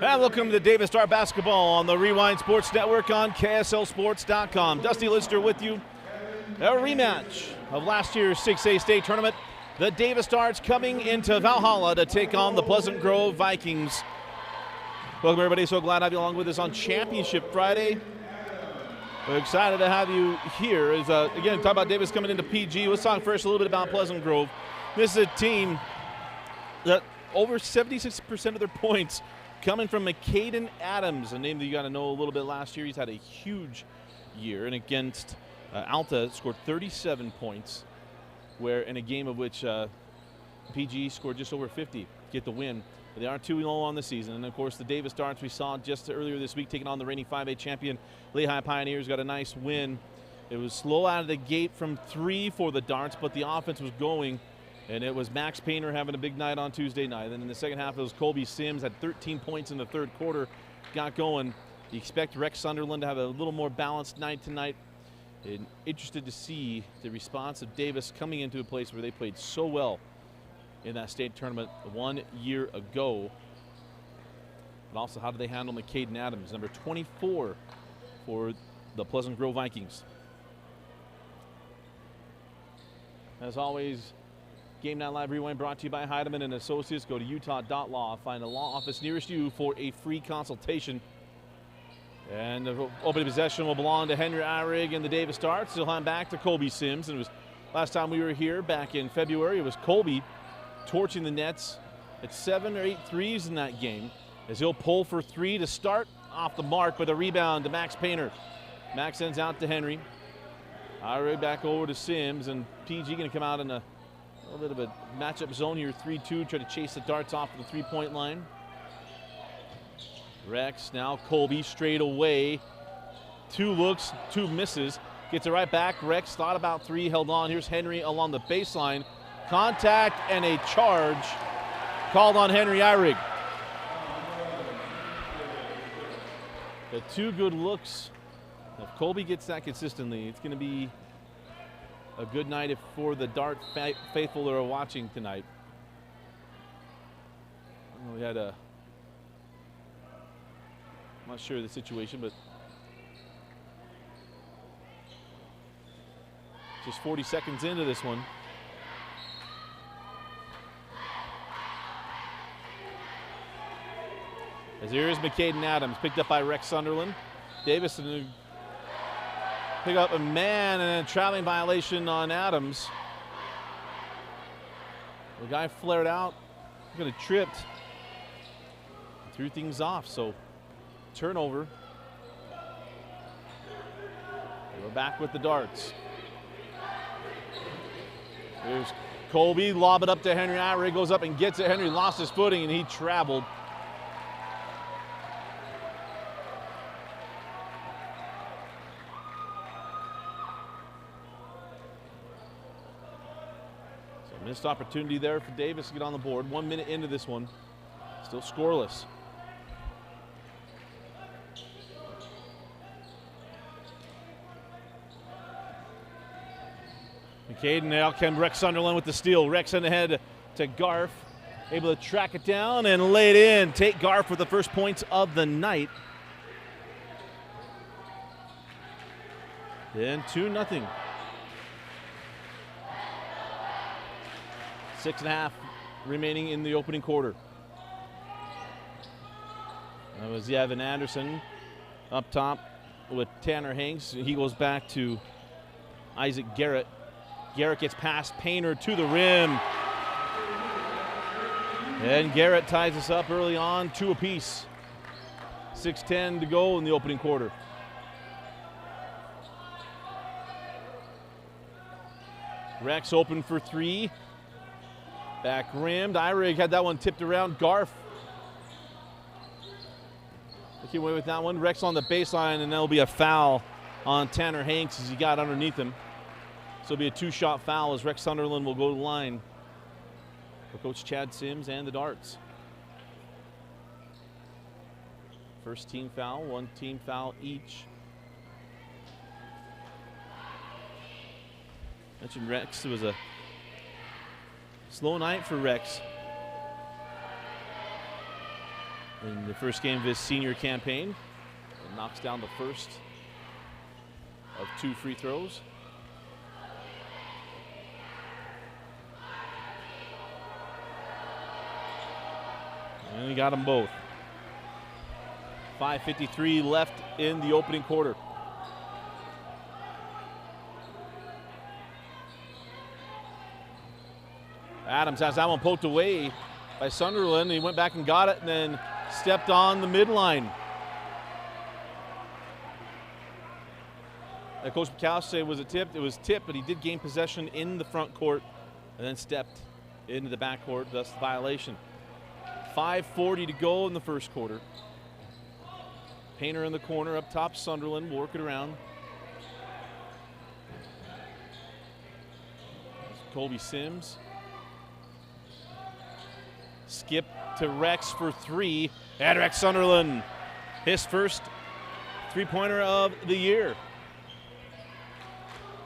And welcome to Davis Star Basketball on the Rewind Sports Network on KSLSports.com. Dusty Lister with you. A rematch of last year's 6A state tournament. The Davis Stars coming into Valhalla to take on the Pleasant Grove Vikings. Welcome, everybody. So glad to have you along with us on Championship Friday. We're excited to have you here. Again, talk about Davis coming into PG. Let's talk first a little bit about Pleasant Grove. This is a team that over 76% of their points coming from McCaden Adams, a name that you got to know a little bit last year. He's had a huge year, and against Alta scored 37 points, where in a game of which PG scored just over 50 to get the win. But they are 2-0 on the season, and of course the Davis Darts we saw just earlier this week taking on the reigning 5A champion Lehigh Pioneers, got a nice win. It was slow out of the gate from 3 for the Darts, but the offense was going. And it was Max Painter having a big night on Tuesday night. And in the second half, it was Colby Sims, had 13 points in the third quarter, got going. You expect Rex Sunderland to have a little more balanced night tonight. And interested to see the response of Davis coming into a place where they played so well in that state tournament 1 year ago. But also, how do they handle McCaden Adams, number 24 for the Pleasant Grove Vikings. As always, Game Night Live Rewind brought to you by Heidemann and Associates. Go to utah.law. Find a law office nearest you for a free consultation. And the opening possession will belong to Henry Eyrig and the Davis Darts. He'll hand back to Colby Sims. And it was last time we were here back in February, it was Colby torching the nets at 7 or 8 threes in that game, as he'll pull for 3 to start off the mark, but a rebound to Max Painter. Max sends out to Henry. Eyrig back over to Sims, and PG going to come out in a little bit of a matchup zone here, 3-2, try to chase the Darts off the three-point line. Rex, now Colby straight away. 2 looks, 2 misses. Gets it right back. Rex thought about 3, held on. Here's Henry along the baseline. Contact and a charge called on Henry Eyrig. The 2 good looks. If Colby gets that consistently, it's going to be a good night for the Dart faithful that are watching tonight. We had I'm not sure of the situation, but just 40 seconds into this one. As here is McCaden Adams, picked up by Rex Sunderland. Davis pick up a man and a traveling violation on Adams. The guy flared out, could have tripped, threw things off, so turnover. We're back with the Darts. There's Colby, lob it up to Henry Eyrig, goes up and gets it. Henry lost his footing and he traveled. Missed opportunity there for Davis to get on the board. 1 minute into this one, still scoreless. McCaden, now can Rex Sunderland with the steal. Rex in ahead to Garf, able to track it down and lay it in. Take Garf with the first points of the night. Then 2-0. 6.5 remaining in the opening quarter. That was Yevon Anderson up top with Tanner Hanks. He goes back to Isaac Garrett. Garrett gets past Painter to the rim. And Garrett ties us up early on, 2 apiece. 6:10 to go in the opening quarter. Rex open for 3. Back rimmed. Eyrig had that one tipped around. Garf looking away with that one. Rex on the baseline, and there'll be a foul on Tanner Hanks as he got underneath him. So it'll be a 2-shot foul as Rex Sunderland will go to the line for Coach Chad Sims and the Darts. First team foul, 1 team foul each. Mentioned Rex, it was a slow night for Rex. in the first game of his senior campaign. And knocks down the first of 2 free throws. And he got them both. 5:53 left in the opening quarter. Adams has that one poked away by Sunderland. He went back and got it and then stepped on the midline. Coach Bukowski said it was a tip. It was tipped, but he did gain possession in the front court and then stepped into the back court, thus the violation. 5:40 to go in the first quarter. Painter in the corner up top. Sunderland will work it around. Colby Sims. Skip to Rex for 3. And Rex Sunderland, his first three-pointer of the year.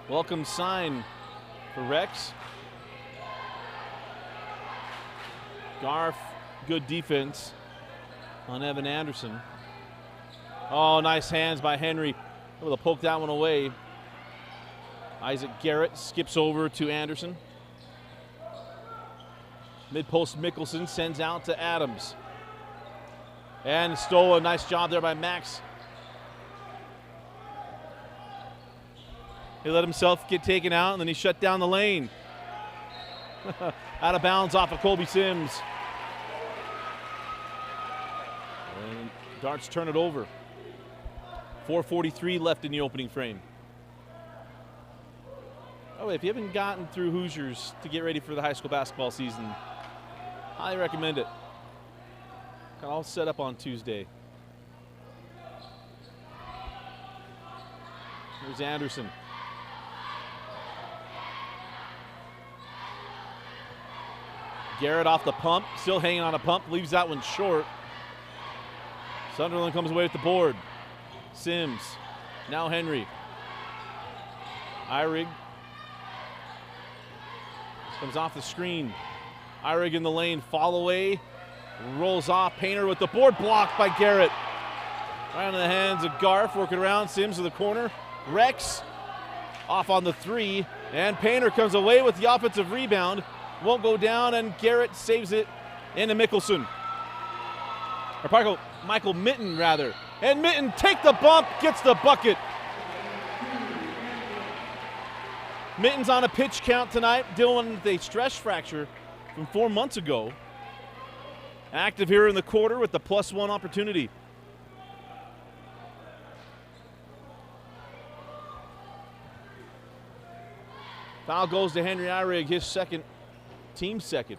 Welcome sign for Rex. Garf, good defense on Evan Anderson. Oh, nice hands by Henry. Able to poke that one away. Isaac Garrett skips over to Anderson. Mid-post Mickelson sends out to Adams. And Stoa, nice job there by Max. He let himself get taken out, and then he shut down the lane. Out of bounds off of Colby Sims. And Darts turn it over. 4:43 left in the opening frame. Oh, if you haven't gotten through Hoosiers to get ready for the high school basketball season, highly recommend it. Got all set up on Tuesday. Here's Anderson. Garrett off the pump, still hanging on a pump, leaves that one short. Sunderland comes away with the board. Sims, now Henry. Eyrig comes off the screen. Eyrig in the lane, fall away, rolls off. Painter with the board, blocked by Garrett. Right into the hands of Garf, working around. Sims to the corner. Rex off on the 3, and Painter comes away with the offensive rebound. Won't go down, and Garrett saves it into Mickelson. Or Michael Mitten, rather. And Mitten take the bump, gets the bucket. Mitten's on a pitch count tonight, dealing with a stress fracture from 4 months ago. Active here in the quarter with the +1 opportunity. Foul goes to Henry Eyrig, his second, team second.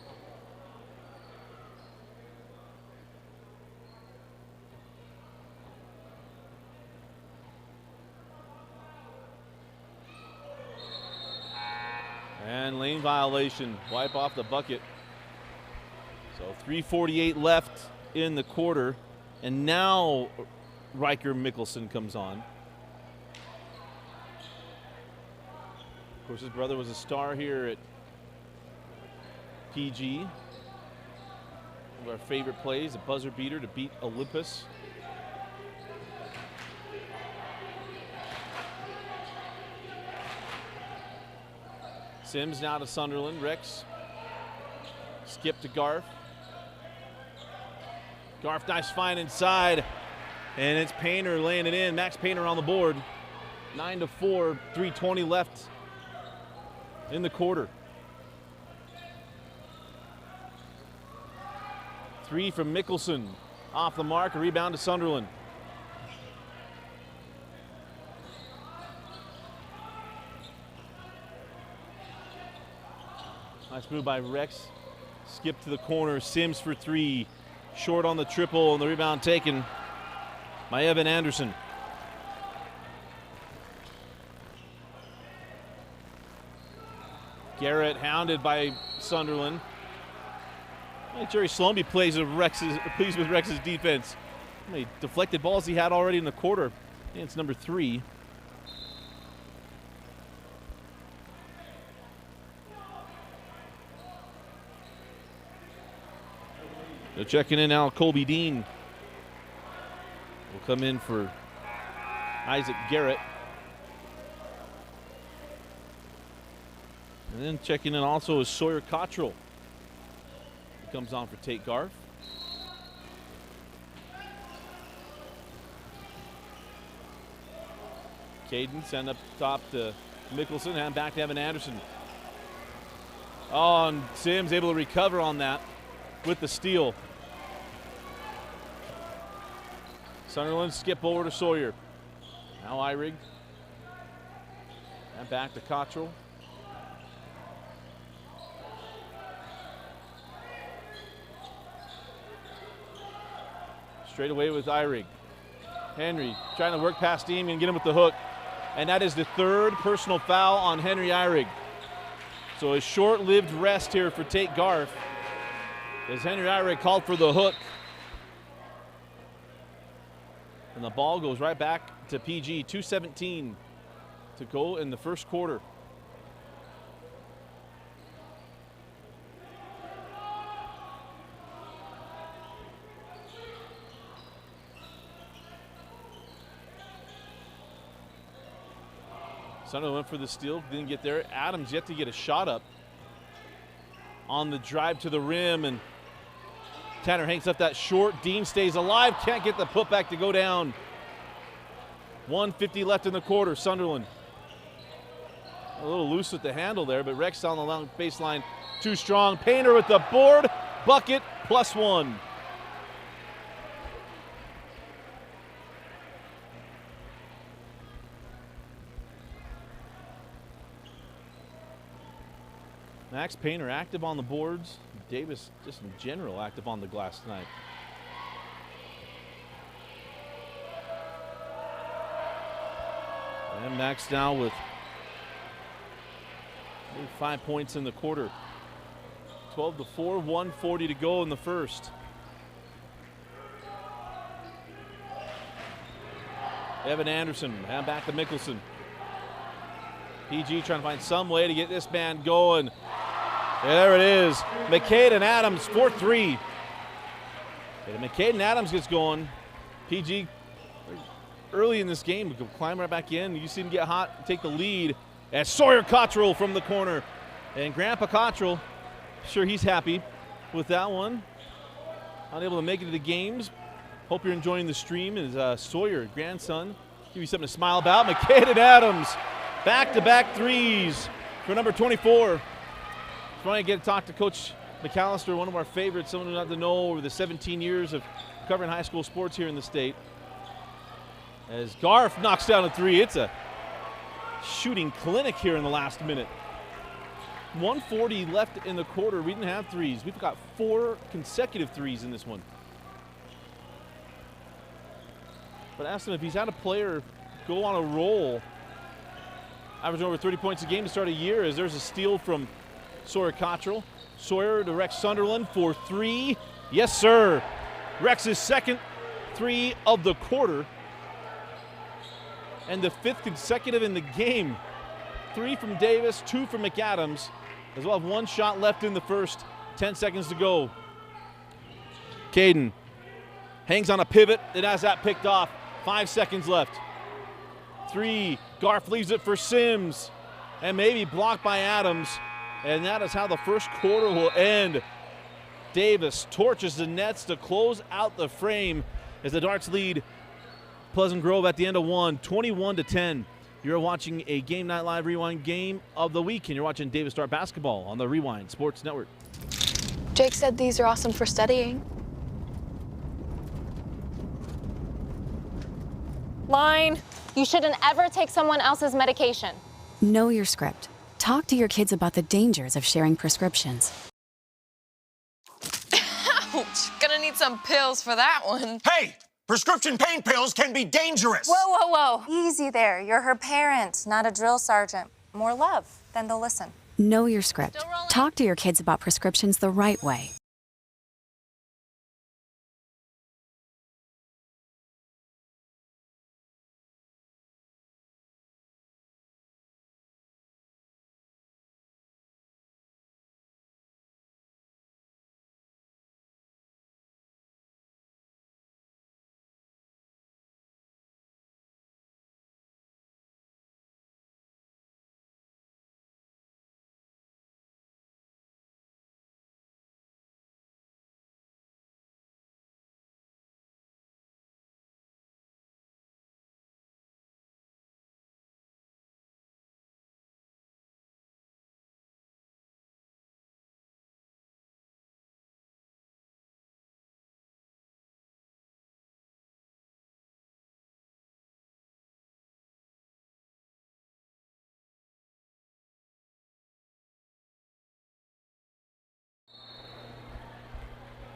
And lane violation, wipe off the bucket. So 3:48 left in the quarter, and now Riker Mickelson comes on. Of course, his brother was a star here at PG. One of our favorite plays, a buzzer beater to beat Olympus. Sims now to Sunderland. Rex. Skip to Garf. Garf, nice find inside. And it's Painter laying it in. Max Painter on the board. 9-4, 3:20 left in the quarter. 3 from Mickelson. Off the mark, a rebound to Sunderland. Nice move by Rex. Skip to the corner. Sims for 3. Short on the triple, and the rebound taken by Evan Anderson. Garrett hounded by Sunderland. Jerry Slomby pleased with Rex's defense. How many deflected balls he had already in the quarter. And it's number 3. So checking in now, Colby Dean come in for Isaac Garrett. And then checking in also is Sawyer Cottrell. He comes on for Tate Garf. Caden send up top to Mickelson and back to Evan Anderson. Oh, and Sims able to recover on that with the steal. Sunderland skip over to Sawyer. Now Eyrig. And back to Cottrell. Straight away with Eyrig. Henry trying to work past him and get him with the hook. And that is the third personal foul on Henry Eyrig. So a short-lived rest here for Tate Garf as Henry Eyrig called for the hook. And the ball goes right back to PG. 2:17 to go in the first quarter. Sunderland went for the steal, didn't get there. Adams yet to get a shot up on the drive to the rim, and Tanner hangs up that short. Dean stays alive, can't get the putback to go down. 1:50 left in the quarter. Sunderland a little loose with the handle there, but Rex on the long baseline too strong. Painter with the board, bucket, +1. Max Painter active on the boards. Davis just in general active on the glass tonight. And Max now with 5 points in the quarter. 12-4, 1:40 to go in the first. Evan Anderson, and back to Mickelson. PG trying to find some way to get this man going. There it is. McCade and Adams, 4-3. And McCade and Adams gets going. PG early in this game will climb right back in. You see him get hot, take the lead. As Sawyer Cottrell from the corner. And Grandpa Cottrell, sure he's happy with that one. Unable to make it to the games. Hope you're enjoying the stream. His Sawyer, grandson, give you something to smile about. McCade and Adams, back-to-back threes for number 24. It's funny to get to talk to Coach McAllister, one of our favorites, someone who got to know over the 17 years of covering high school sports here in the state. As Garf knocks down a three, it's a shooting clinic here in the last minute. 1:40 left in the quarter. We didn't have threes. We've got 4 consecutive threes in this one. But ask him if he's had a player go on a roll, averaging over 30 points a game to start a year, as there's a steal from Sawyer Cottrell. Sawyer to Rex Sunderland for 3. Yes, sir. Rex's second 3 of the quarter. And the 5th consecutive in the game. 3 from Davis, 2 from McAdams. As well have 1 shot left in the first. 10 seconds to go. Caden hangs on a pivot. It has that picked off. 5 seconds left. 3. Garf leaves it for Sims. And maybe blocked by Adams. And that is how the first quarter will end. Davis torches the nets to close out the frame as the Darts lead Pleasant Grove at the end of 1, 21-10. You're watching a Game Night Live Rewind game of the week, and you're watching Davis Dart basketball on the Rewind Sports Network. Jake said these are awesome for studying. Line. You shouldn't ever take someone else's medication. Know your script. Talk to your kids about the dangers of sharing prescriptions. Ouch! Gonna need some pills for that one. Hey! Prescription pain pills can be dangerous! Whoa, whoa, whoa. Easy there. You're her parent, not a drill sergeant. More love, then they'll listen. Know your script. Talk to your kids about prescriptions the right way.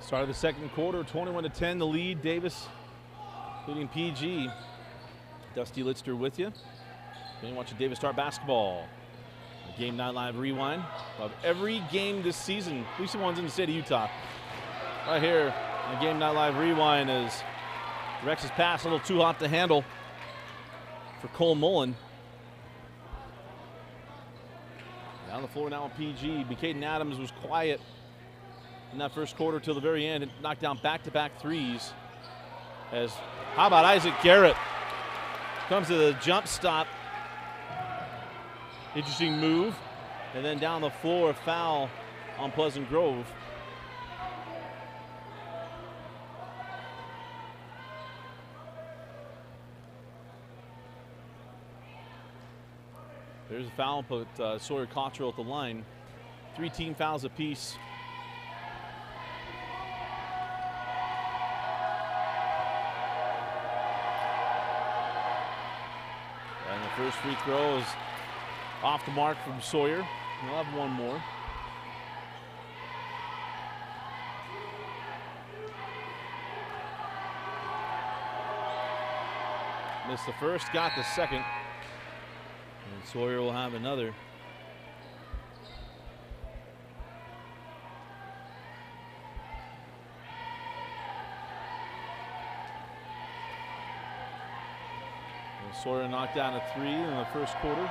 Start of the second quarter, 21-10, the lead. Davis leading PG. Dusty Litster with you. You're watching Davis Star basketball. A Game 9 Live rewind of every game this season, at least the ones in the state of Utah. Right here on Game 9 Live rewind is Rex's pass a little too hot to handle for Cole Mullen. Down the floor now on PG. Caden Adams was quiet in that first quarter till the very end and knocked down back-to-back threes. How about Isaac Garrett? Comes to the jump stop. Interesting move. And then down the floor, a foul on Pleasant Grove. There's a foul, put Sawyer Cottrell at the line. 3 team fouls apiece. And the first free throw is off the mark from Sawyer. We'll have one more. Missed the first, got the second. And Sawyer will have another. And Sawyer knocked down a 3 in the first quarter.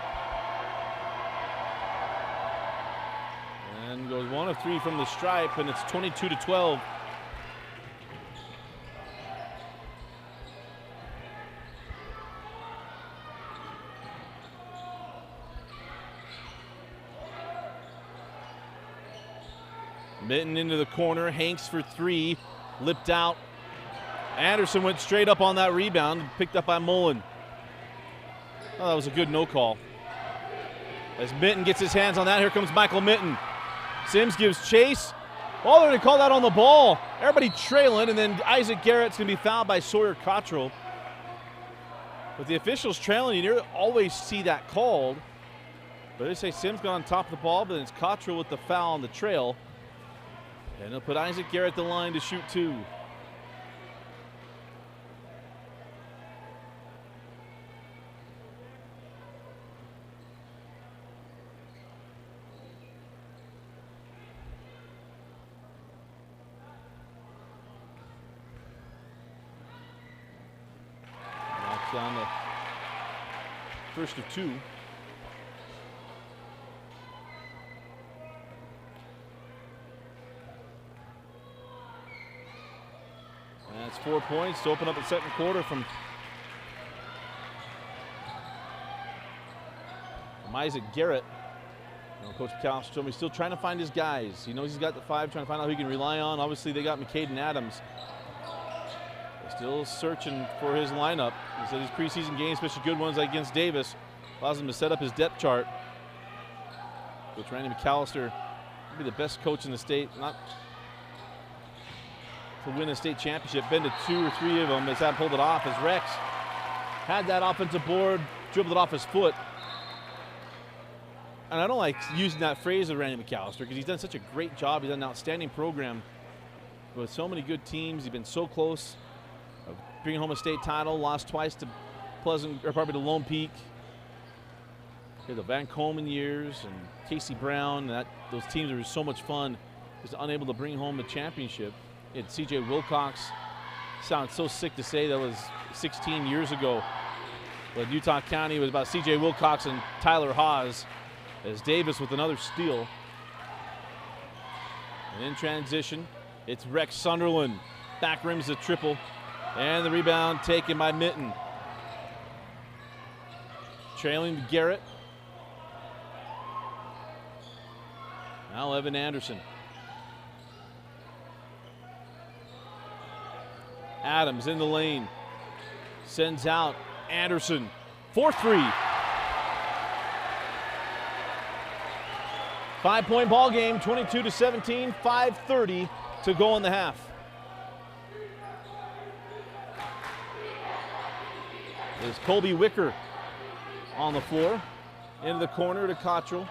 And goes 1 of 3 from the stripe, and it's 22-12. Mitten into the corner, Hanks for 3, lipped out. Anderson went straight up on that rebound, picked up by Mullen. Oh, that was a good no call. As Mitten gets his hands on that, here comes Michael Mitten. Sims gives chase. Oh, they're going to call that on the ball. Everybody trailing, and then Isaac Garrett's going to be fouled by Sawyer Cottrell. With the officials trailing, you nearly always see that called. But they say Sims got on top of the ball, but it's Cottrell with the foul on the trail. And they'll put Isaac Garrett the line to shoot 2. Knocks down the first of 2. That's 4 points to open up the second quarter from Isaac Garrett. You know, Coach McAllister told me he's still trying to find his guys. He knows he's got the 5, trying to find out who he can rely on. Obviously, they got Caden Adams. They're still searching for his lineup. He said these preseason games, especially good ones like against Davis, allows him to set up his depth chart. Coach Randy McAllister will be the best coach in the state, not to win a state championship. Been to 2 or 3 of them. Has had pulled it off as Rex had that offensive board, dribbled it off his foot. And I don't like using that phrase of Randy McAllister because he's done such a great job. He's done an outstanding program with so many good teams. He's been so close of bringing home a state title. Lost twice to probably to Lone Peak. The Van Coleman years and Casey Brown. Those teams were so much fun. Just unable to bring home the championship. C.J. Wilcox. Sounds so sick to say that was 16 years ago. But Utah County was about C.J. Wilcox and Tyler Haas. As Davis with another steal. And in transition, it's Rex Sunderland. Back rims a triple. And the rebound taken by Mitten. Trailing to Garrett. Now Evan Anderson. Adams in the lane. Sends out Anderson. 4-3. 5-point ball game, 22-17, 5:30 to go in the half. There's Colby Wicker on the floor. Into the corner to Cottrell.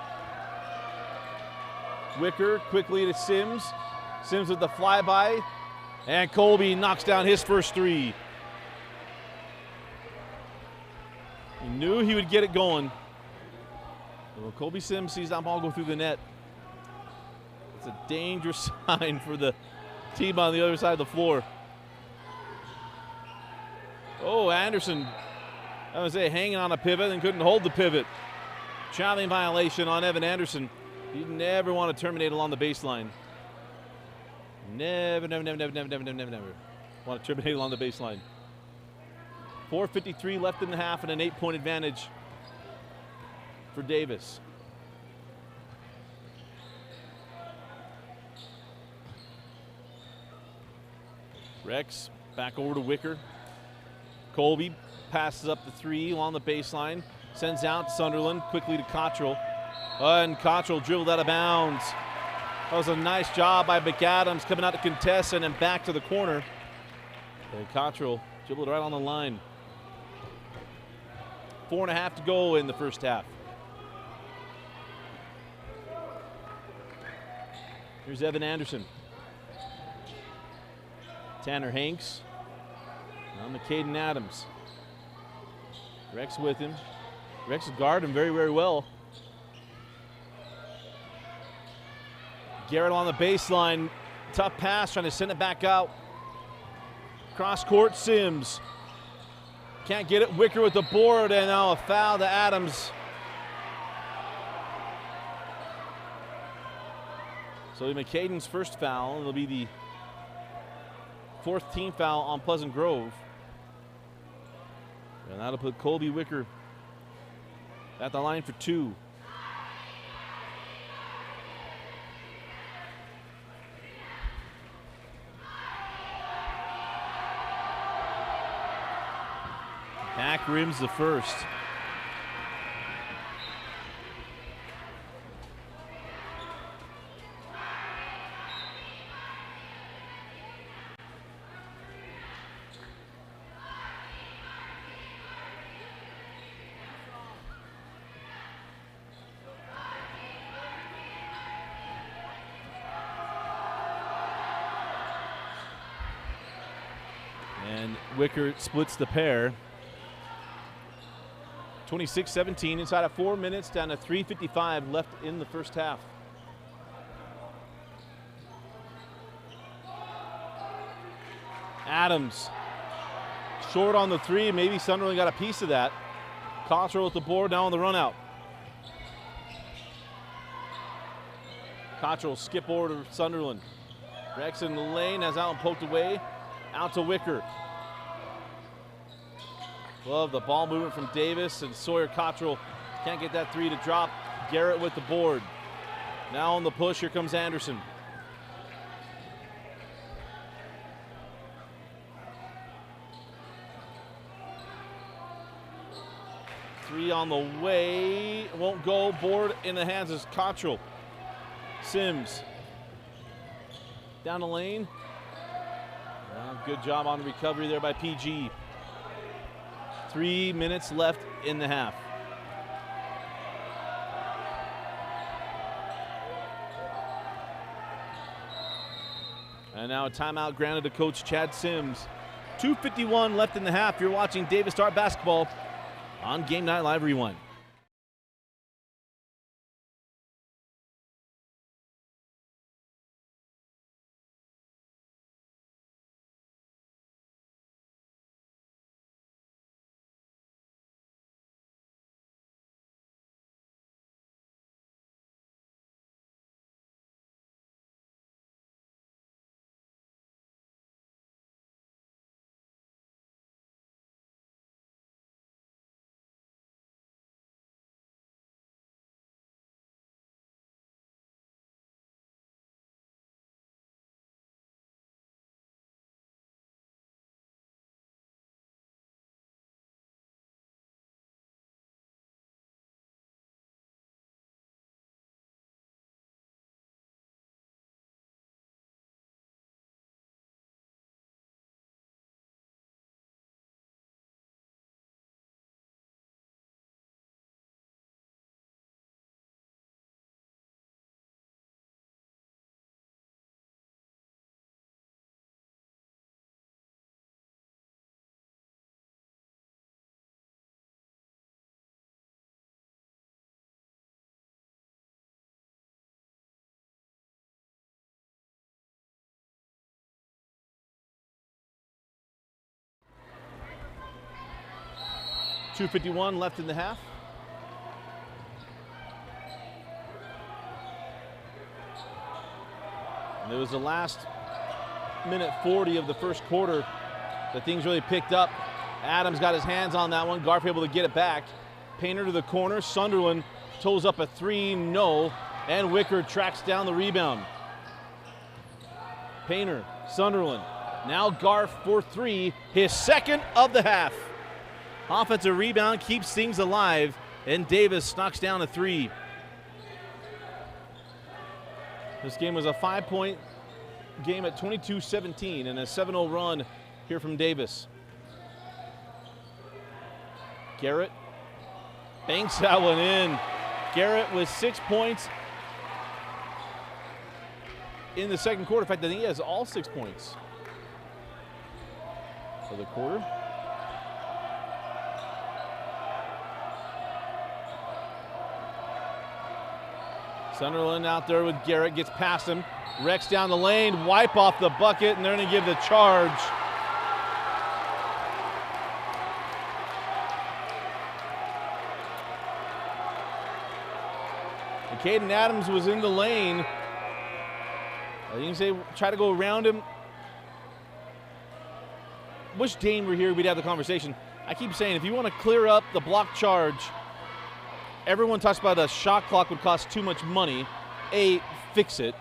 Wicker quickly to Sims. Sims with the flyby, and Colby knocks down his first three. He knew he would get it going. Well, Colby Sims sees that ball go through the net. It's a dangerous sign for the team on the other side of the floor. Oh, Anderson, I would say hanging on a pivot and couldn't hold the pivot. Traveling violation on Evan Anderson. You never want to terminate along the baseline. Never want to terminate along the baseline. 4:53 left in the half and an 8-point advantage for Davis. Rex back over to Wicker. Colby passes up the three along the baseline, sends out Sunderland quickly to Cottrell. And Cottrell dribbled out of bounds. That was a nice job by McAdams coming out to contest and then back to the corner. And Cottrell dribbled right on the line. 4.5 to go in the first half. Here's Evan Anderson. Tanner Hanks. Now McCaden Adams. Rex with him. Rex guarded him very, very well. Garrett on the baseline. Tough pass, trying to send it back out. Cross court, Sims. Can't get it. Wicker with the board, and now a foul to Adams. So McCaden's first foul. It'll be the 4th team foul on Pleasant Grove. And that'll put Colby Wicker at the line for 2. Back rims the first. And Wicker splits the pair. 26-17 inside of 4 minutes, down to 3:55 left in the first half. Adams short on the three. Maybe Sunderland got a piece of that. Cottrell with the board now on the run out. Cottrell skip over to Sunderland. Rex in the lane, has Allen poked away. Out to Wicker. Love the ball movement from Davis, and Sawyer Cottrell can't get that three to drop. Garrett with the board. Now on the push, here comes Anderson. Three on the way, won't go. Board in the hands of Cottrell. Sims down the lane. Good job on the recovery there by PG. 3 minutes left in the half. And now a timeout granted to Coach Chad Sims. 2:51 left in the half. You're watching Davis Star Basketball on Game Night Live Rewind. 2:51 left in the half. And it was the last minute 40 of the first quarter that things really picked up. Adams got his hands on that one. Garf able to get it back. Painter to the corner. Sunderland toes up a three, no. And Wicker tracks down the rebound. Painter, Sunderland. Now Garf for three, his second of the half. Offensive rebound keeps things alive, and Davis knocks down a three. This game was a 5-point game at 22-17 and a 7-0 run here from Davis. Garrett banks that one in. Garrett with 6 points in the second quarter. In fact, I think he has all 6 points for the quarter. Sunderland out there with Garrett, gets past him. Rex down the lane, wipe off the bucket, and they're going to give the charge. And Caden Adams was in the lane. You can say, try to go around him. Wish Dane were here, we'd have the conversation. I keep saying, if you want to clear up the block charge, everyone talks about a shot clock would cost too much money. A, fix it.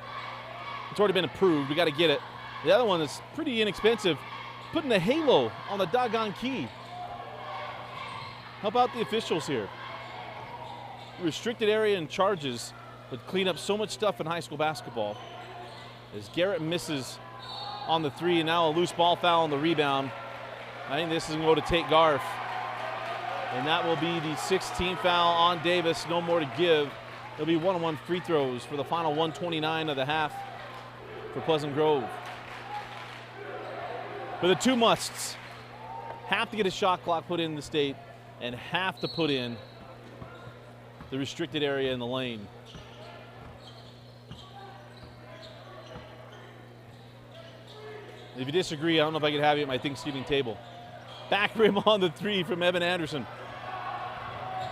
It's already been approved. We got to get it. The other one is pretty inexpensive. Putting a halo on the doggone key. Help out the officials here. Restricted area and charges would clean up so much stuff in high school basketball. As Garrett misses on the three, and now a loose ball foul on the rebound. I think this is going to go to Tate Garf. And that will be the 16th foul on Davis. No more to give. There'll be one-on-one free throws for the final 1:29 of the half for Pleasant Grove. But the two musts have to get a shot clock put in the state and have to put in the restricted area in the lane. If you disagree, I don't know if I could have you at my Thanksgiving table. Back rim on the three from Evan Anderson.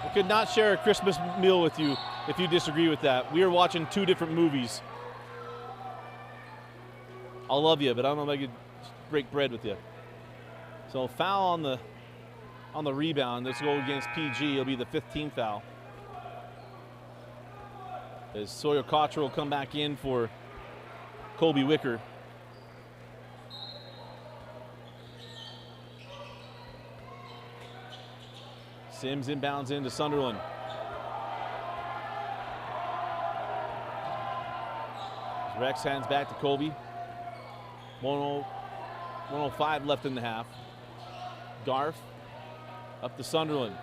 I could not share a Christmas meal with you if you disagree with that. We are watching two different movies. I'll love you, but I don't know if I could break bread with you. So foul on the rebound. This will go against PG. It'll be the 15th foul. As Sawyer Cottrell will come back in for Colby Wicker. Sims inbounds into Sunderland. Rex hands back to Colby. 1:05 left in the half. Garf up to Sunderland.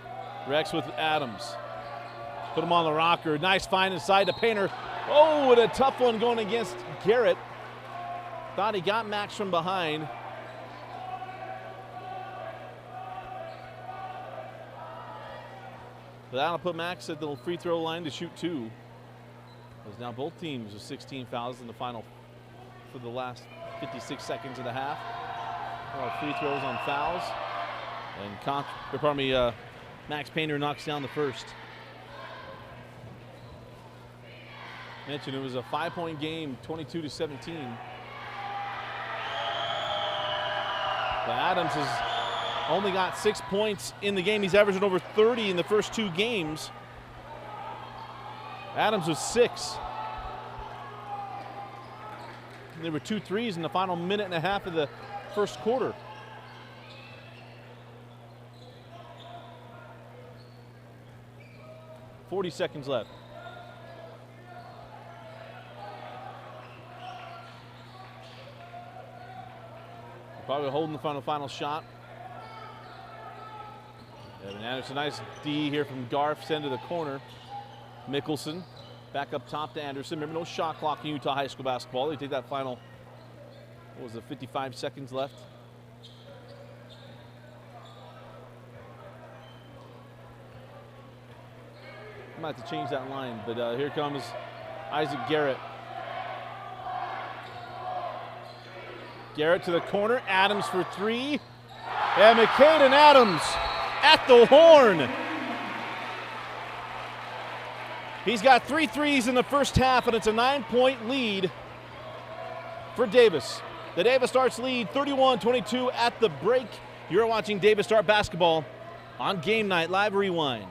Rex with Adams. Put him on the rocker. Nice find inside to Painter. Oh, and a tough one going against Garrett. Thought he got Max from behind. But that'll put Max at the free throw line to shoot two. As now both teams with 16 fouls in the final for the last 56 seconds of the half. Free throws on fouls. And Max Painter knocks down the first. Mentioned it was a 5-point game, 22-17. But Adams has only got 6 points in the game. He's averaging over 30 in the first two games. Adams was 6. There were 2 threes in the final minute and a half of the first quarter. .40 seconds left. Probably holding the final shot. Evan Anderson, nice D here from Garf, send to the corner. Mickelson back up top to Anderson. Remember, no shot clock in Utah high school basketball. They take that final, what was it, 55 seconds left. I might have to change that line, but here comes Isaac Garrett. Garrett to the corner, Adams for 3. And McCaden Adams at the horn. He's got 3 threes in the first half, and it's a 9-point lead for Davis. The Davis Starts lead 31-22 at the break. You're watching Davis Start basketball on Game Night Live Rewind.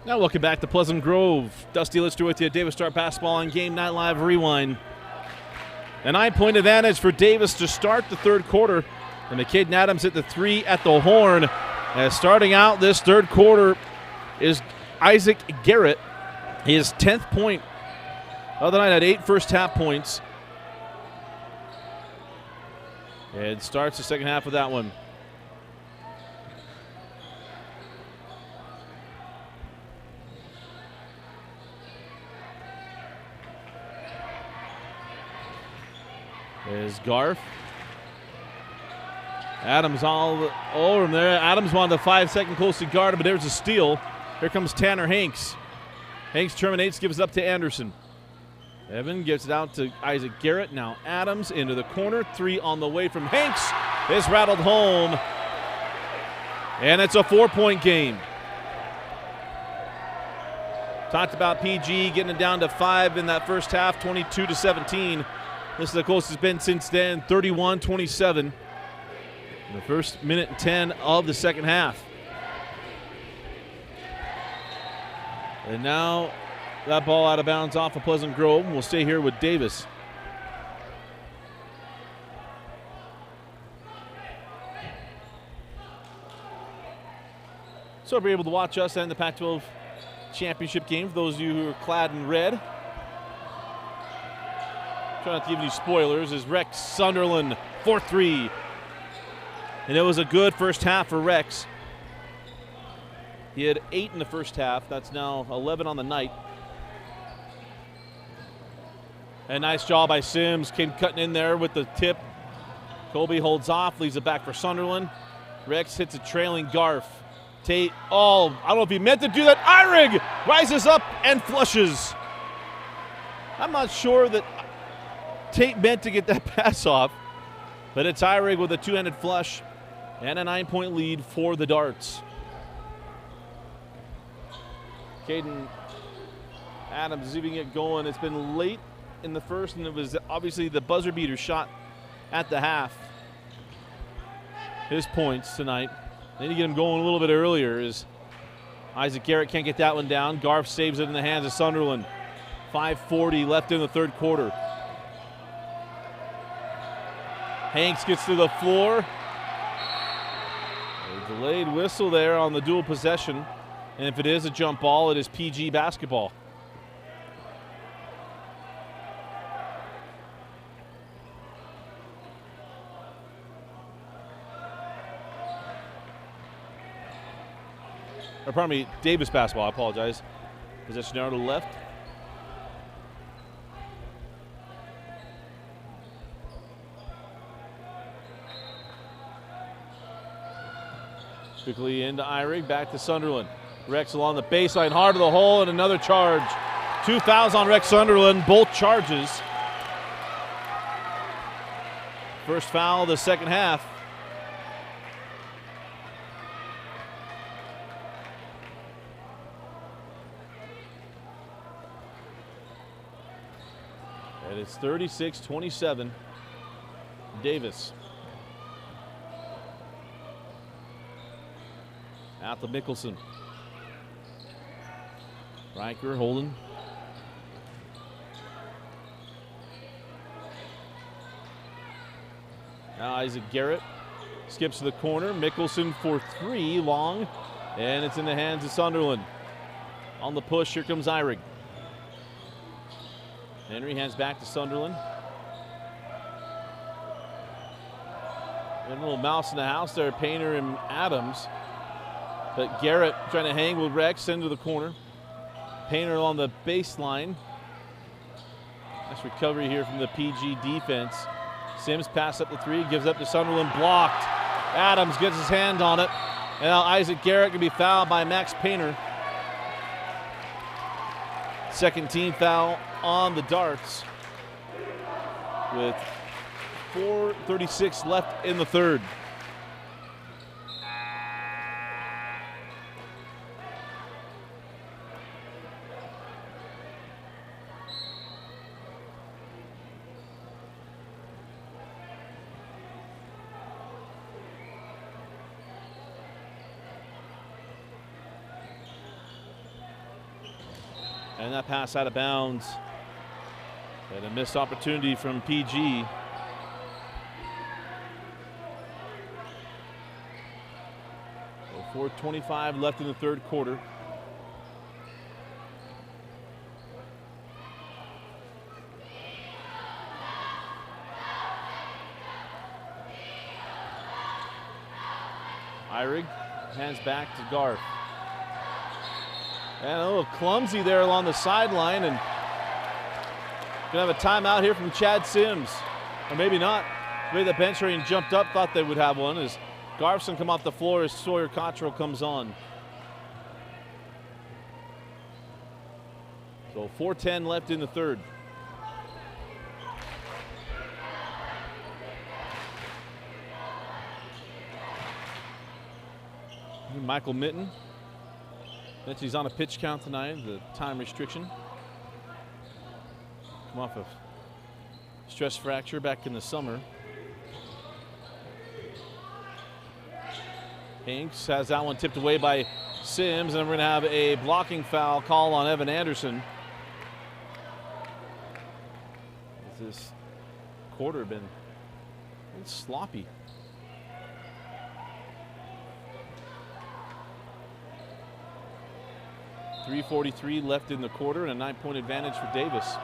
Now welcome back to Pleasant Grove. Dusty Lister with you, Davis Star Basketball on Game Night Live Rewind. A 9-point advantage for Davis to start the third quarter. And McKaden Adams hit the three at the horn. As starting out this third quarter is Isaac Garrett. His 10th point of the night at 8 first half points. And starts the second half with that one. Is Garf. Adams all over him there. Adams wanted the 5-second closely guard, but there's a steal. Here comes Tanner Hanks. Hanks terminates, gives it up to Anderson. Evan gives it out to Isaac Garrett. Now Adams into the corner. 3 on the way from Hanks. Is rattled home. And it's a 4-point game. Talked about PG getting it down to 5 in that first half, 22-17. This is the closest it's been since then, 31-27. In the first minute and 10 of the second half. And now that ball out of bounds off of Pleasant Grove. We'll stay here with Davis. So be able to watch us and the Pac-12 championship game for those of you who are clad in red. Trying not to give you spoilers, is Rex Sunderland 4-3. And it was a good first half for Rex. He had 8 in the first half. That's now 11 on the night. A nice job by Sims. Came cutting in there with the tip. Colby holds off, leaves it back for Sunderland. Rex hits a trailing Garf. Tate, I don't know if he meant to do that. Eyrig rises up and flushes. I'm not sure that Tate meant to get that pass off, but it's Eyrig with a two-handed flush and a 9-point lead for the Darts. Caden Adams leaving it going. It's been late in the first, and it was obviously the buzzer beater shot at the half. His points tonight. They need to get him going a little bit earlier as Isaac Garrett can't get that one down. Garf saves it in the hands of Sunderland. 5:40 left in the third quarter. Hanks gets to the floor. A delayed whistle there on the dual possession. And if it is a jump ball, it is PG basketball. Or pardon me, Davis basketball, I apologize. Possession now to the left. Quickly into Eyrig, back to Sunderland. Rex along the baseline, hard to the hole, and another charge. 2 fouls on Rex Sunderland, both charges. First foul of the second half. And it's 36-27. Davis. Out to Mickelson. Riker holding. Now Isaac Garrett skips to the corner. Mickelson for 3, long, and it's in the hands of Sunderland. On the push, here comes Eyrig. Henry hands back to Sunderland. And a little mouse in the house there, Painter and Adams. But Garrett trying to hang with Rex into the corner. Painter on the baseline. Nice recovery here from the PG defense. Sims pass up the 3, gives up to Sunderland, blocked. Adams gets his hand on it. And now Isaac Garrett can be fouled by Max Painter. Second team foul on the Darts with 4:36 left in the third. And that pass out of bounds. And a missed opportunity from PG. So 4:25 left in the third quarter. Eyrig hands back to Garth. And a little clumsy there along the sideline, and gonna have a timeout here from Chad Sims. Or maybe not. Maybe the bench rating jumped up, thought they would have one as Garfson come off the floor as Sawyer Cottrell comes on. So 4:10 left in the third. Michael Mitten. He's on a pitch count tonight, the time restriction. Come off a stress fracture back in the summer. Hinks has that one tipped away by Sims, and we're going to have a blocking foul call on Evan Anderson. This quarter been sloppy. .343 left in the quarter and a 9-point advantage for Davis.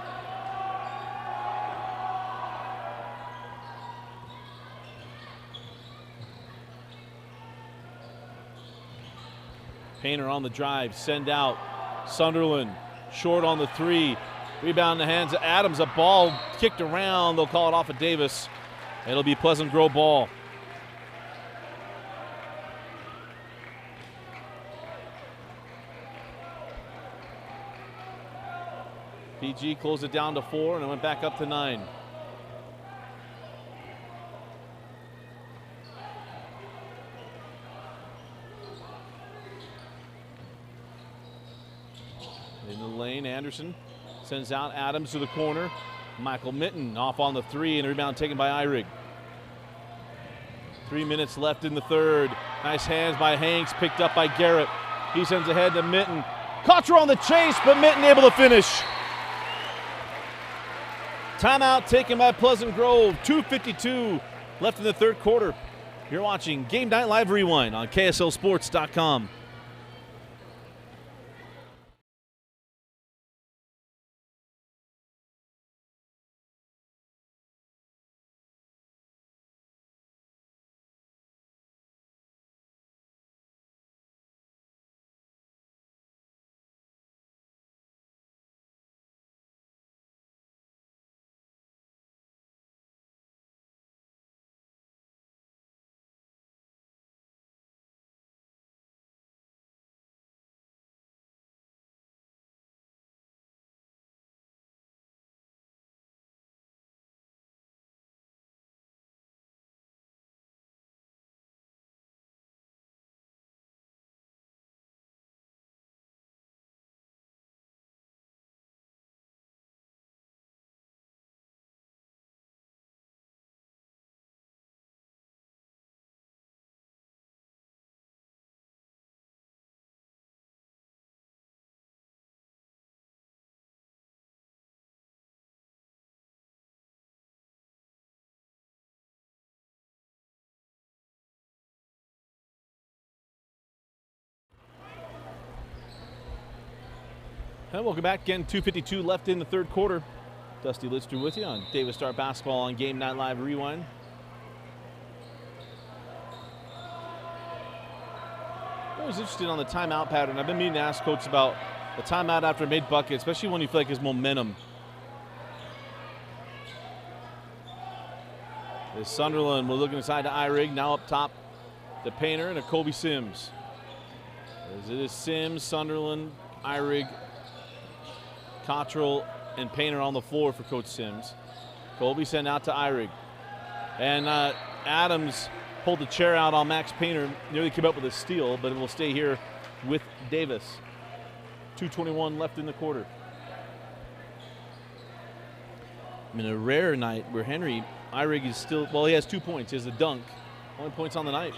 Painter on the drive, send out. Sunderland short on the three. Rebound in the hands of Adams. A ball kicked around. They'll call it off of Davis. It'll be Pleasant Grove ball. PG closed it down to 4 and it went back up to 9. In the lane, Anderson sends out Adams to the corner. Michael Mitten off on the 3 and a rebound taken by Eyrig. 3 minutes left in the third. Nice hands by Hanks, picked up by Garrett. He sends ahead to Mitten. Cottrell on the chase, but Mitten able to finish. Timeout taken by Pleasant Grove. 2:52 left in the third quarter. You're watching Game Night Live Rewind on KSLSports.com. And welcome back again. 2:52 left in the third quarter. Dusty Lister with you on Davis Star Basketball on Game Night Live Rewind. I was interested on the timeout pattern. I've been meaning to ask Coach about the timeout after a made bucket, especially when you feel like his momentum. As Sunderland, we're looking inside to Eyrig, now up top to Painter and a Kobe Sims. As it is Sims, Sunderland, Eyrig, Cottrell, and Painter on the floor for Coach Sims. Colby sent out to Eyrig. And Adams pulled the chair out on Max Painter. Nearly came up with a steal, but it will stay here with Davis. 2:21 left in the quarter. I mean, a rare night where Eyrig is still, well, he has 2 points. He has a dunk. Only points on the night.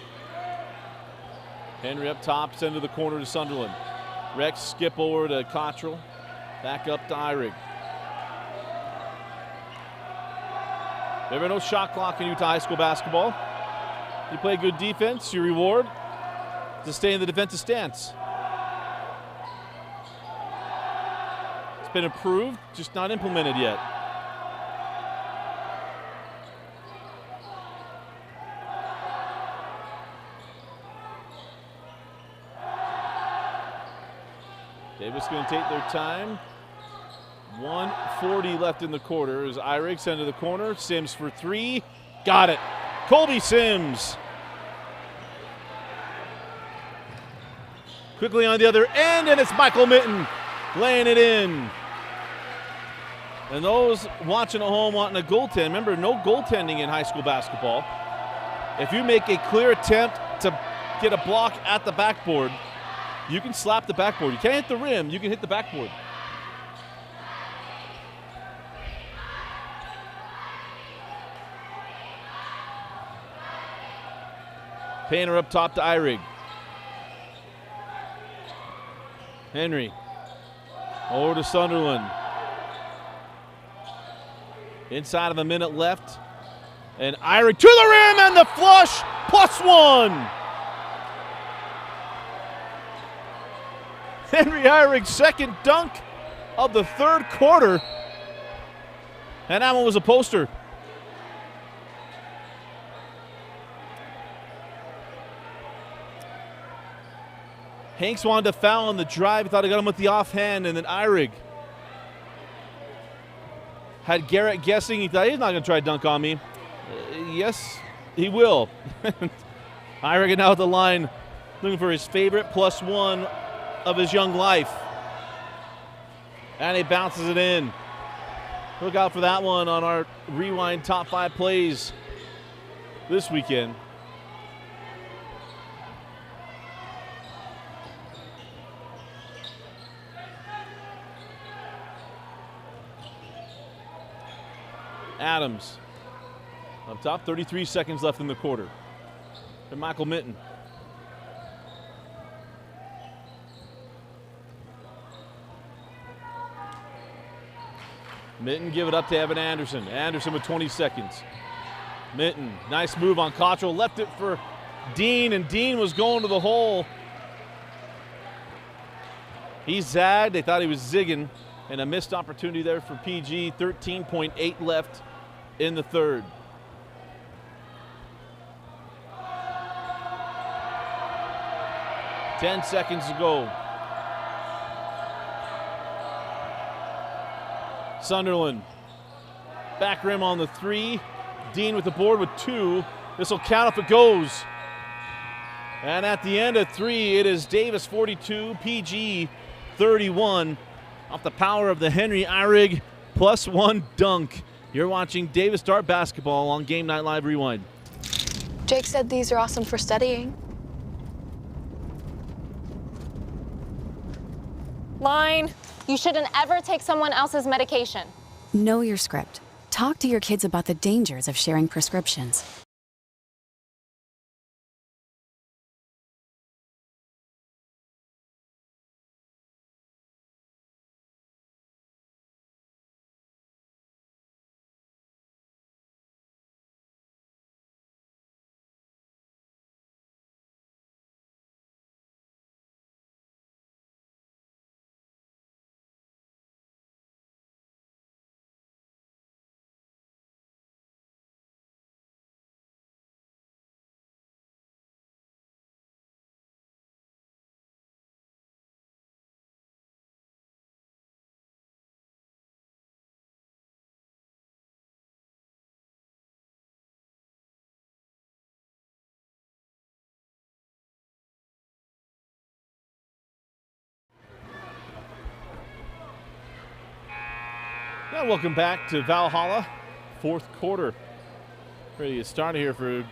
Henry up top, send to the corner to Sunderland. Rex skip over to Cottrell. Back up to Eyrig. There are no shot clock in Utah High School basketball. You play good defense, your reward is to stay in the defensive stance. It's been approved, just not implemented yet. Davis going to take their time. 1:40 left in the quarter as Eyrig sent to the corner. Sims for three. Got it. Colby Sims. Quickly on the other end, and it's Michael Mitten laying it in. And those watching at home wanting a goaltend, remember, no goaltending in high school basketball. If you make a clear attempt to get a block at the backboard, you can slap the backboard. You can't hit the rim, you can hit the backboard. Painter up top to Eyrig. Henry over to Sunderland. Inside of a minute left. And Eyrig to the rim and the flush, +1. Henry Eyrig's second dunk of the third quarter. And that one was a poster. Hanks wanted to foul on the drive. He thought he got him with the offhand, and then Eyrig had Garrett guessing. He thought he's not going to try to dunk on me. Yes, he will. Eyrig now at the line looking for his favorite +1 of his young life. And he bounces it in. Look out for that one on our Rewind Top 5 plays this weekend. Adams up top, 33 seconds left in the quarter. And Michael Mitten. Mitten give it up to Evan Anderson. Anderson with 20 seconds. Mitten, nice move on Cottrell. Left it for Dean, and Dean was going to the hole. He zagged. They thought he was zigging. And a missed opportunity there for PG. 13.8 left in the third. Ten seconds to go. Sunderland, back rim on the three. Dean with the board with 2. This will count if it goes. And at the end of 3, it is Davis 42, PG 31. Off the power of the Henry Eyrig +1 dunk. You're watching Davis Dart Basketball on Game Night Live Rewind. Jake said these are awesome for studying. Line. You shouldn't ever take someone else's medication. Know your script. Talk to your kids about the dangers of sharing prescriptions. Yeah, welcome back to Valhalla, fourth quarter. Ready to get started here for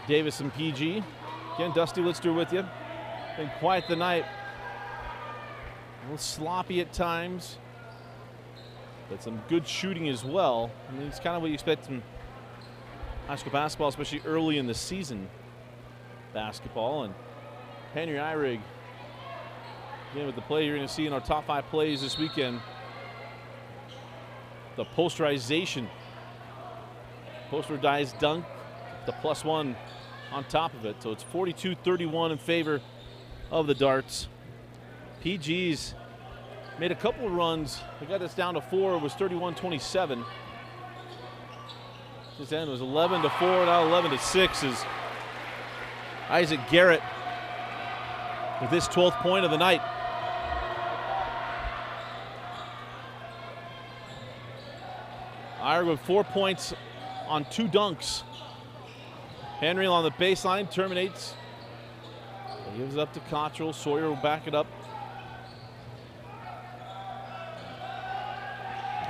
Davis and PG. Again, Dusty Litster with you. Been quite the night. A little sloppy at times, but some good shooting as well. I mean, it's kind of what you expect from high school basketball, especially early in the season basketball. And Henry Eyrig Again, with the play you're going to see in our top 5 plays this weekend, the posterization. Posterized dunk, the +1 on top of it. So it's 42-31 in favor of the Darts. PG's made a couple of runs. They got this down to 4. It was 31-27. This end was 11-4, now 11-6 is Isaac Garrett with his 12th point of the night. Ira with 4 points on 2 dunks. Henry on the baseline terminates. He gives it up to Cottrell. Sawyer will back it up.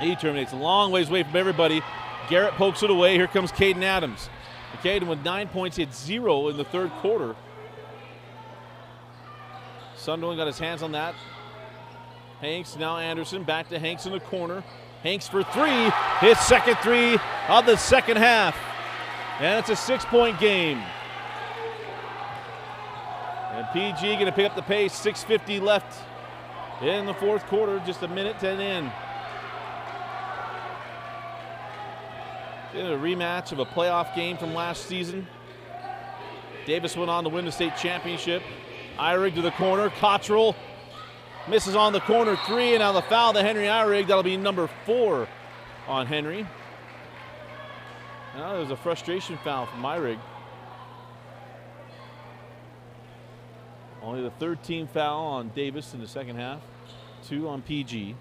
He terminates a long ways away from everybody. Garrett pokes it away. Here comes Caden Adams. Caden with 9 points, hit 0 in the 3rd quarter. Sunderland got his hands on that. Hanks, now Anderson, back to Hanks in the corner. Hanks for 3, his second 3 of the second half. And it's a 6-point game. And PG gonna pick up the pace, 6:50 left in the 4th quarter, just a minute to end. In a rematch of a playoff game from last season. Davis went on to win the state championship. Eyrig to the corner, Cottrell misses on the corner 3, and now the foul to Henry Eyrig. That'll be number 4 on Henry. Now there's a frustration foul from Eyrig. Only the 3rd team foul on Davis in the second half. 2 on PG.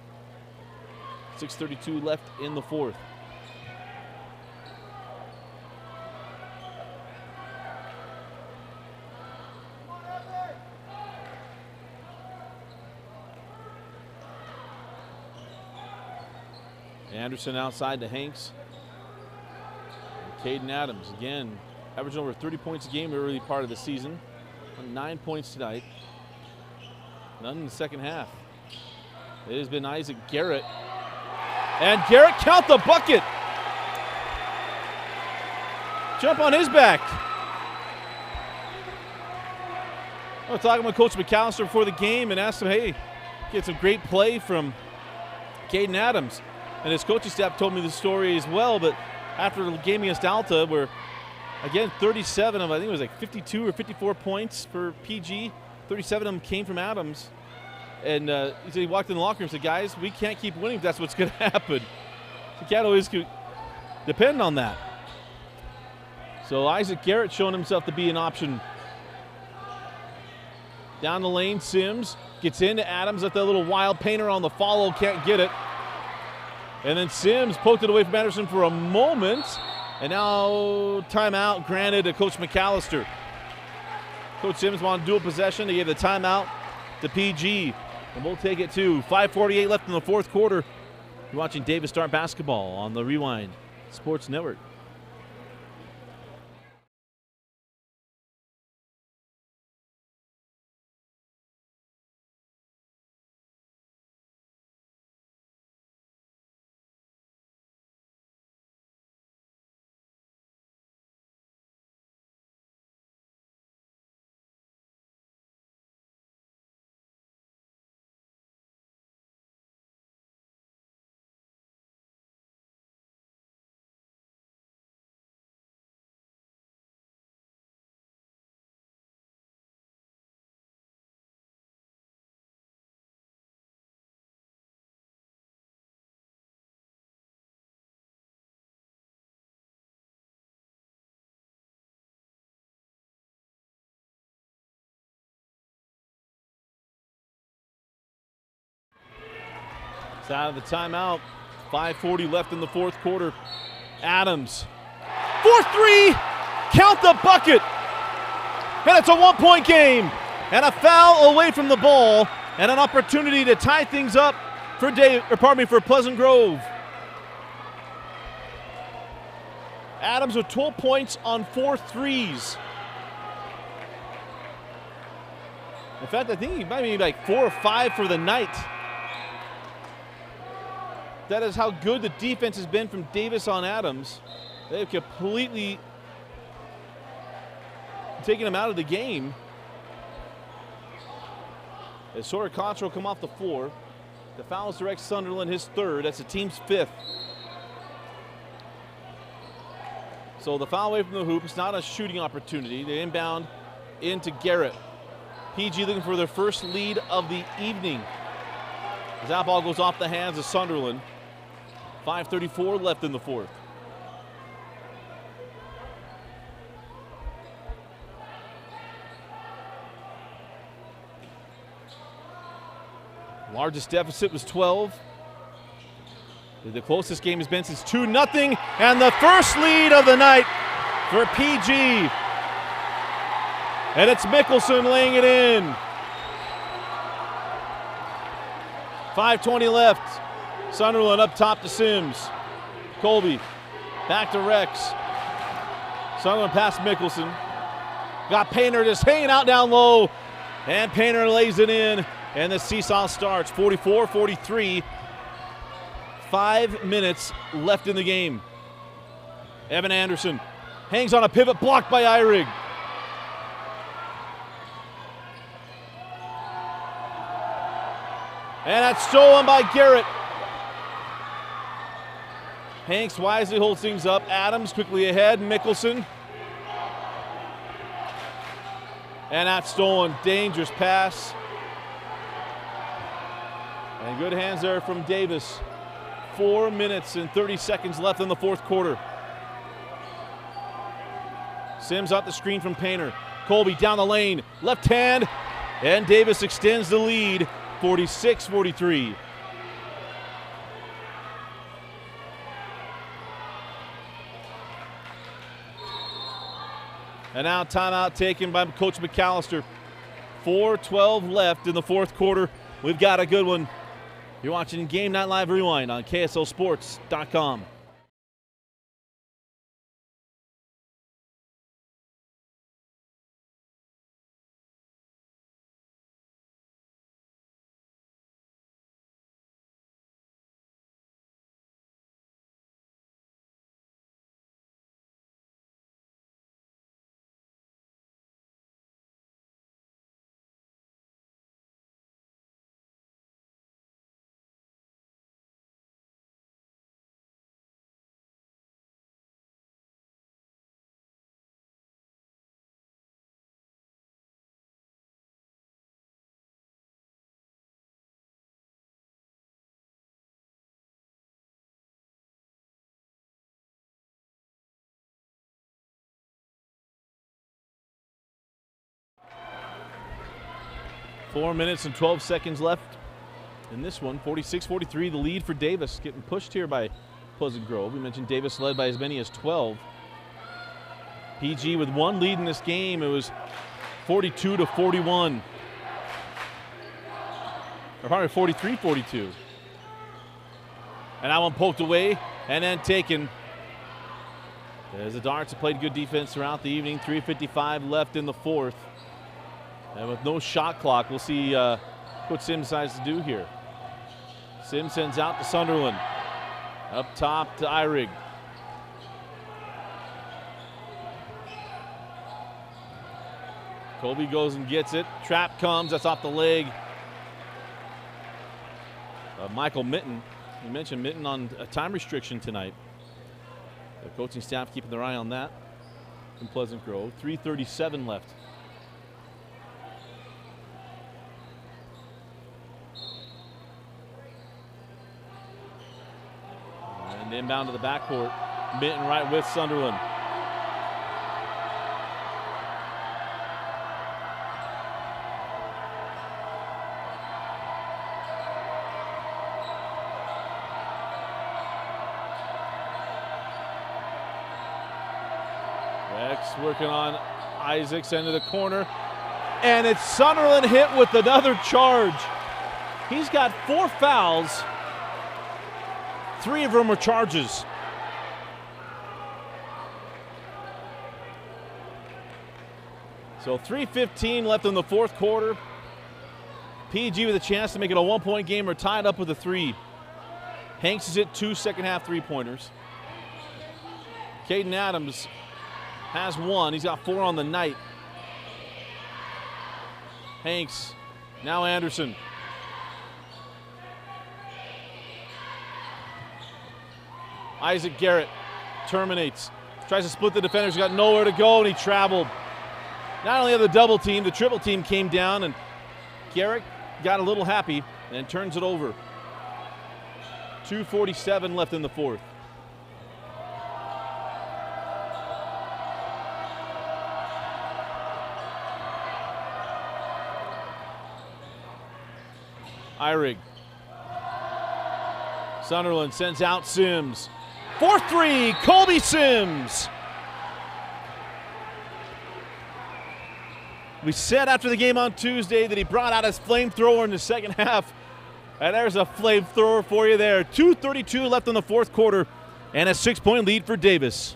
6:32 left in the 4th. Anderson outside to Hanks. And Caden Adams, again, averaging over 30 points a game early part of the season. 9 points tonight. None in the second half. It has been Isaac Garrett. And Garrett, count the bucket! Jump on his back. I was talking with Coach McAllister before the game and asked him, hey, get some great play from Caden Adams. And his coaching staff told me the story as well, but after the game against Alta, where, again, 37 of them, I think it was like 52 or 54 points for PG. 37 of them came from Adams. And he said he walked in the locker room and said, guys, we can't keep winning if that's what's going to happen. You can't always depend on that. So Isaac Garrett showing himself to be an option. Down the lane, Sims gets into Adams at the little wild painter on the follow, can't get it. And then Sims poked it away from Anderson for a moment. And now timeout granted to Coach McAllister. Coach Sims wanted dual possession. They gave the timeout to PG. And we'll take it to 5:48 left in the 4th quarter. You're watching Davis Dart Basketball on the Rewind Sports Network. It's out of the timeout. 5:40 left in the 4th quarter. Adams. 4-3. Count the bucket. And it's a 1-point game. And a foul away from the ball. And an opportunity to tie things up for for Pleasant Grove. Adams with 12 points on 4 threes. In fact, I think he might be like 4 or 5 for the night. That is how good the defense has been from Davis on Adams. They've completely taken him out of the game. As Sawyer Contra will come off the floor. The fouls direct Sunderland his third. That's the team's fifth. So the foul away from the hoop. It's not a shooting opportunity. They inbound into Garrett. PG looking for their first lead of the evening. As that ball goes off the hands of Sunderland. 5:34 left in the fourth. Largest deficit was 12. The closest game has been since 2-0, and the first lead of the night for PG. And it's Mickelson laying it in. 5:20 left. Sunderland up top to Sims. Colby back to Rex. Sunderland past Mickelson. Got Painter just hanging out down low, and Painter lays it in. And the seesaw starts, 44-43. 5 minutes left in the game. Evan Anderson hangs on a pivot, blocked by Eyrig. And that's stolen by Garrett. Hanks wisely holds things up. Adams quickly ahead. Mickelson. And that's stolen. Dangerous pass. And good hands there from Davis. 4 minutes and 30 seconds left in the fourth quarter. Sims out the screen from Painter. Colby down the lane, left hand, and Davis extends the lead, 46-43. And now timeout taken by Coach McAllister. 4:12 left in the fourth quarter. We've got a good one. You're watching Game Night Live Rewind on KSLSports.com. Four minutes and 12 seconds left in this one. 46-43, the lead for Davis. Getting pushed here by Pleasant Grove. We mentioned Davis led by as many as 12. PG with one lead in this game. It was 42-41. Or probably 43-42. And that one poked away and then taken. As the Darts have played good defense throughout the evening. 3:55 left in the fourth. And with no shot clock, we'll see what Sims decides to do here. Sims sends out to Sunderland. Up top to Eyrig. Colby goes and gets it. Trap comes, that's off the leg of Michael Mitten. We mentioned Mitten on a time restriction tonight. The coaching staff keeping their eye on that in Pleasant Grove. 3:37 left. And inbound to the backcourt. Mitten right with Sunderland. Rex working on Isaacs into the corner. And it's Sunderland hit with another charge. He's got 4 fouls. 3 of them are charges. So 3:15 left in the fourth quarter. PG with a chance to make it a 1-point game or tied up with a 3. Hanks has hit 2 second-half three-pointers. Caden Adams has 1. He's got 4 on the night. Hanks Now Anderson. Isaac Garrett terminates. Tries to split the defenders, got nowhere to go, and he traveled. Not only of the double team, the triple team came down, and Garrett got a little happy and turns it over. 2:47 left in the fourth. Eyrig. Sunderland sends out Sims. 4-3, Colby Sims. We said after the game on Tuesday that he brought out his flamethrower in the second half. And there's a flamethrower for you there. 2:32 left in the fourth quarter and a 6-point lead for Davis.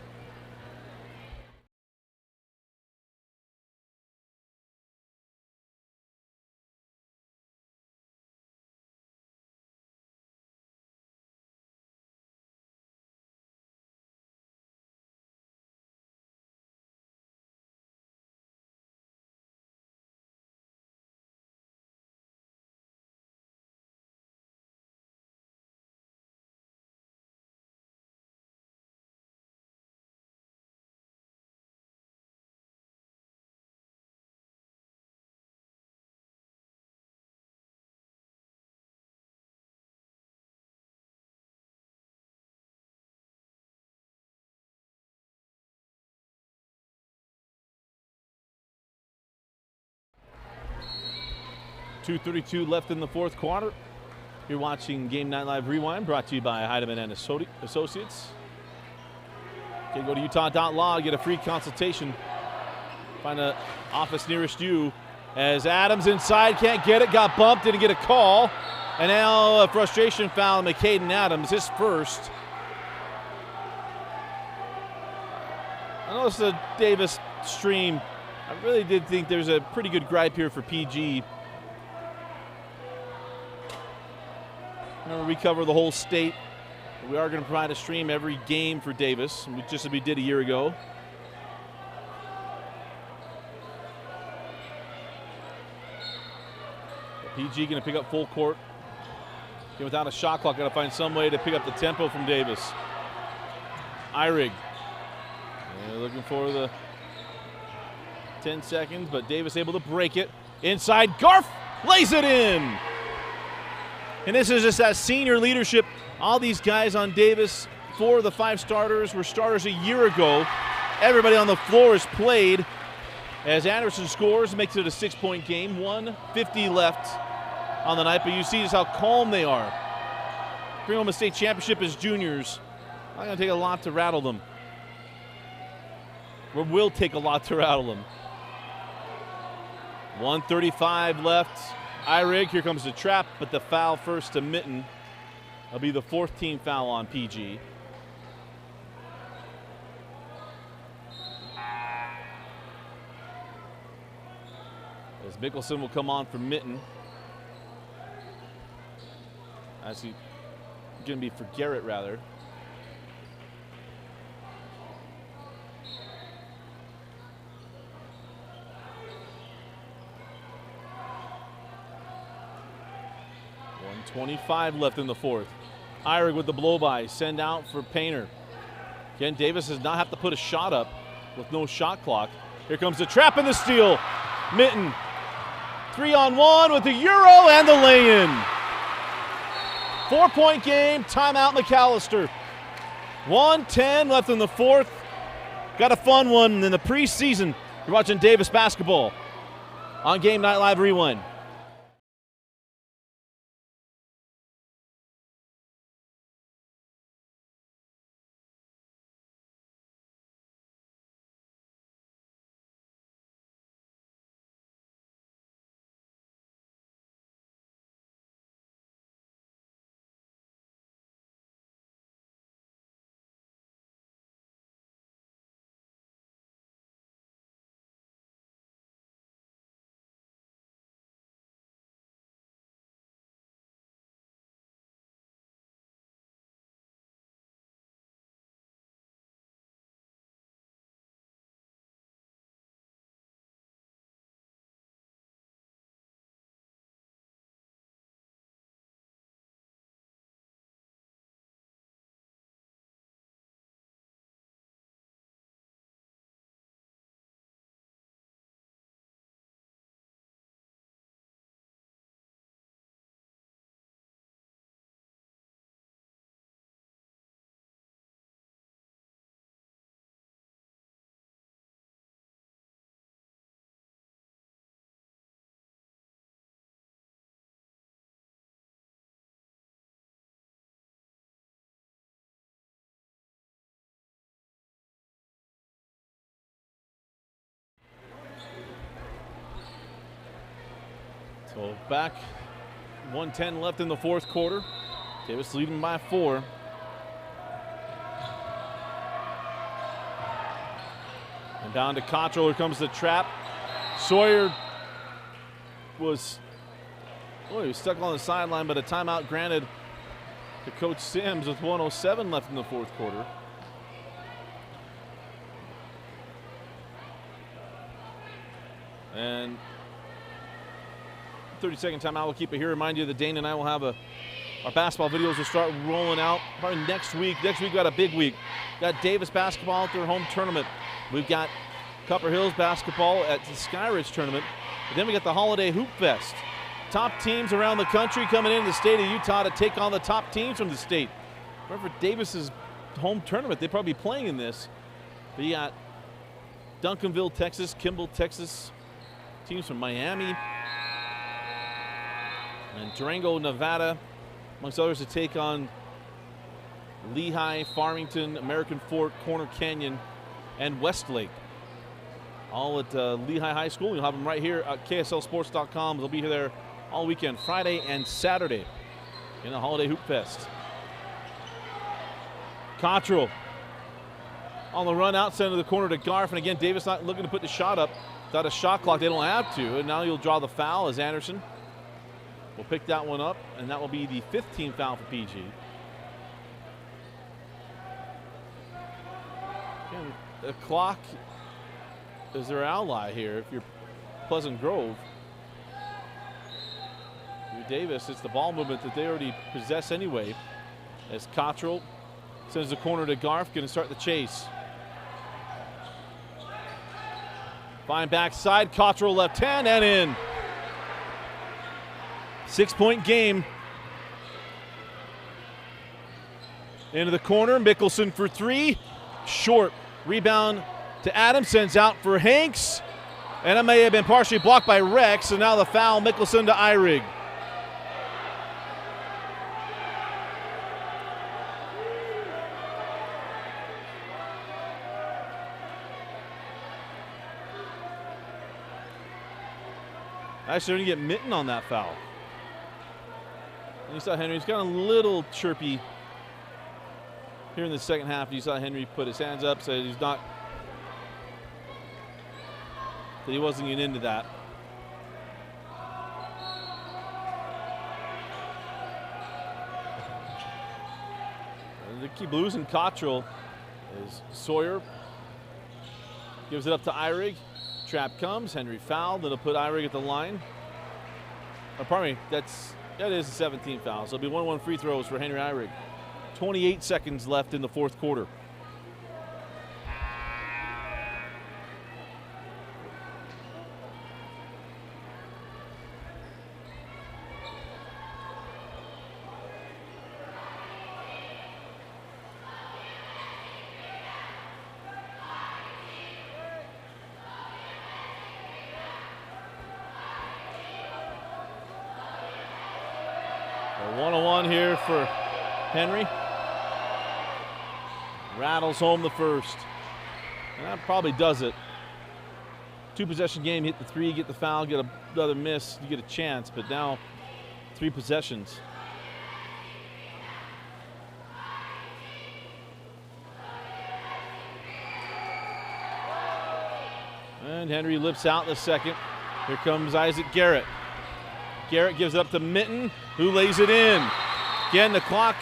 .232 left in the fourth quarter. You're watching Game Night Live Rewind, brought to you by Heidemann and Associates. Okay, go to utah.law, get a free consultation. Find an office nearest you. As Adams inside, can't get it, got bumped, didn't get a call. And now a frustration foul on McCaden Adams, his first. I noticed the Davis stream. I really did think there's a pretty good gripe here for PG. We cover the whole state. We are going to provide a stream every game for Davis, just as we did a year ago. PG going to pick up full court. Again, without a shot clock, got to find some way to pick up the tempo from Davis. Eyrig. Looking for the 10 seconds, but Davis able to break it. Inside, Garf lays it in. And this is just that senior leadership. All these guys on Davis, 4 of the 5 starters were starters a year ago. Everybody on the floor has played. As Anderson scores, makes it a 6-point game. 1:50 left on the night, but you see just how calm they are. Bring home a state championship as juniors. Not going to take a lot to rattle them. Or will take a lot to rattle them. 1:35 left. Eyrig, here comes the trap, but the foul first to Mitten. That'll be the 4th team foul on PG. As Mickelson will come on for Mitten. Actually, going to be for Garrett, rather. .25 left in the fourth. Eyrig with the blow-by. Send out for Painter. Again, Davis does not have to put a shot up with no shot clock. Here comes the trap and the steal. Mitten. 3-on-1 with the Euro and the lay-in. 4-point game. Timeout McAllister. 1:10 left in the fourth. Got a fun one in the preseason. You're watching Davis basketball on Game Night Live Rewind. So back, 1:10 left in the fourth quarter. Davis leading by 4. And down to Cottrell. Here comes the trap. Sawyer was, he was stuck on the sideline, but a timeout granted to Coach Sims with 1:07 left in the fourth quarter. And 30-second timeout. We'll keep it here. Remind you that Dane and I will have our basketball videos will start rolling out probably next week. Next week, we got a big week. Got Davis basketball at their home tournament. We've got Copper Hills basketball at the Skyridge tournament. And then we got the Holiday Hoop Fest. Top teams around the country coming into the state of Utah to take on the top teams from the state. Remember Davis's home tournament, they'd probably be playing in this. But you got Duncanville, Texas, Kimball, Texas, teams from Miami, and Durango, Nevada, amongst others, to take on Lehigh, Farmington, American Fork, Corner Canyon, and Westlake. All at Lehigh High School. You'll have them right here at KSLSports.com. They'll be there all weekend, Friday and Saturday, in the Holiday Hoop Fest. Cottrell on the run outside of the corner to Garf. And again, Davis not looking to put the shot up. Without a shot clock, they don't have to. And now you'll draw the foul as Anderson will pick that one up. And that will be the 15th foul for PG. Again, the clock is their ally here. If you're Pleasant Grove, you're Davis, it's the ball movement that they already possess anyway. As Cottrell sends the corner to Garf, going to start the chase. Fine backside, Cottrell left hand and in. 6-point game. Into the corner, Mickelson for 3. Short. Rebound to Adams, sends out for Hanks. And it may have been partially blocked by Rex, so now the foul, Mickelson to Eyrig. Actually, going to get Mitten on that foul. And you saw Henry's got a little chirpy here in the second half. You saw Henry put his hands up, said he's not, that he wasn't getting into that. And they keep losing Cottrell as Sawyer gives it up to Eyrig. Trap comes, Henry fouled, then he'll put Eyrig at the line. Oh, pardon me, that is the 17th foul. So it'll be 1-1 free throws for Henry Eyrig. 28 seconds left in the fourth quarter. One-on-one here for Henry. Rattles home the first. And that probably does it. 2-possession game, hit the 3, get the foul, get another miss, you get a chance, but now 3 possessions. And Henry lips out in the second. Here comes Isaac Garrett. Garrett gives it up to Mitten, who lays it in. Again, the clock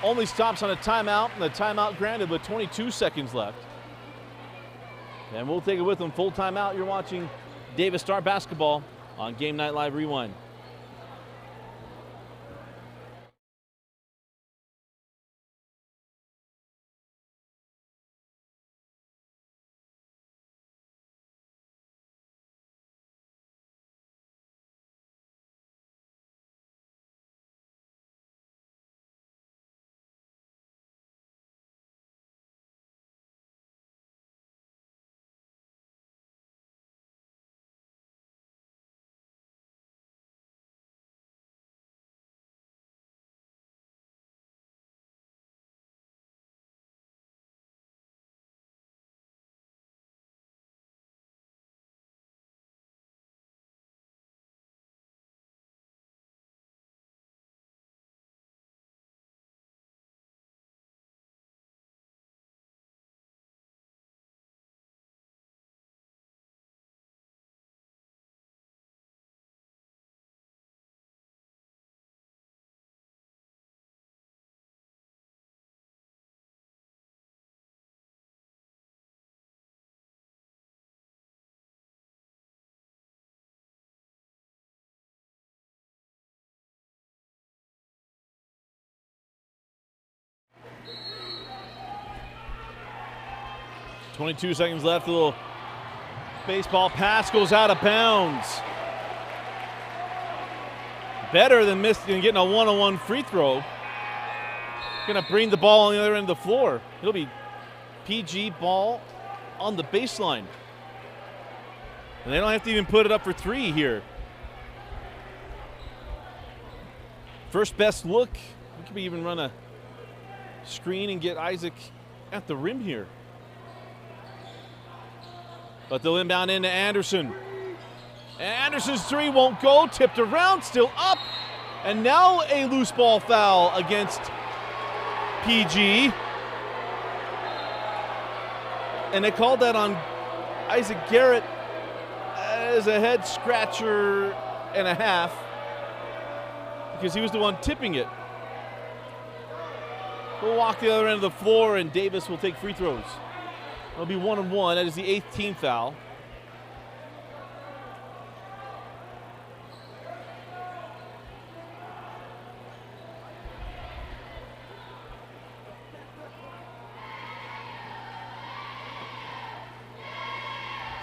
only stops on a timeout, and the timeout granted with 22 seconds left. And we'll take it with them. Full timeout. You're watching Davis Star Basketball on Game Night Live Rewind. 22 seconds left. A little baseball pass goes out of bounds. Better than getting a one-on-one free throw. Gonna bring the ball on the other end of the floor. It'll be PG ball on the baseline. And they don't have to even put it up for three here. First best look. We could even run a screen and get Isaac at the rim here. But they'll inbound into Anderson. Anderson's three won't go. Tipped around, still up. And now a loose ball foul against PG. And they called that on Isaac Garrett as a head scratcher and a half because he was the one tipping it. We'll walk the other end of the floor and Davis will take free throws. It'll be 1-on-1. That is the 8th team foul.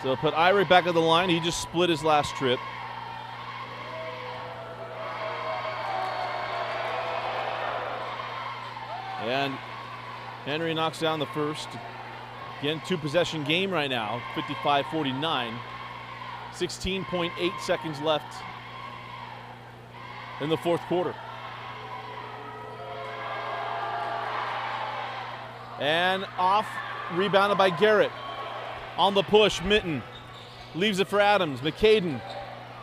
So they'll put Irie back on the line. He just split his last trip. And Henry knocks down the first. Again, 2-possession game right now, 55-49. 16.8 seconds left in the fourth quarter. And off, rebounded by Garrett. On the push, Mitten leaves it for Adams. McCaden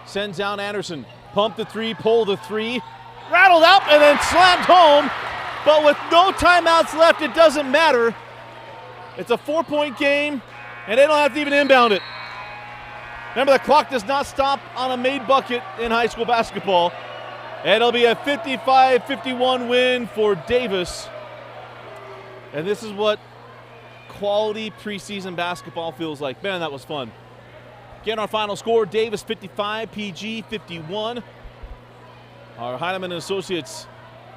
sends down Anderson. Pump the three, pull the three. Rattled up and then slammed home. But with no timeouts left, it doesn't matter. It's a 4-point game, and they don't have to even inbound it. Remember, the clock does not stop on a made bucket in high school basketball. And it'll be a 55-51 win for Davis. And this is what quality preseason basketball feels like. Man, that was fun. Again, our final score, Davis 55, PG 51. Our Heineman and Associates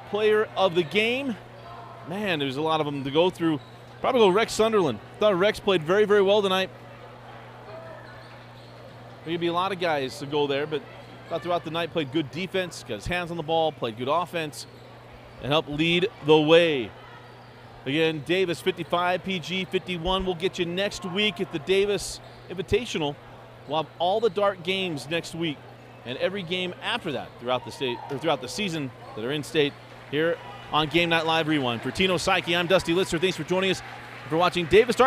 player of the game. Man, there's a lot of them to go through. Probably go Rex Sunderland. Thought Rex played very, very well tonight. There could be a lot of guys to go there, but thought throughout the night played good defense, got his hands on the ball, played good offense, and helped lead the way. Again, Davis 55, PG 51. We'll get you next week at the Davis Invitational. We'll have all the Dart games next week and every game after that throughout the state or throughout the season that are in state here on Game Night Live Rewind. For Tino Psyche, I'm Dusty Litzer. Thanks for joining us for watching Davis Dart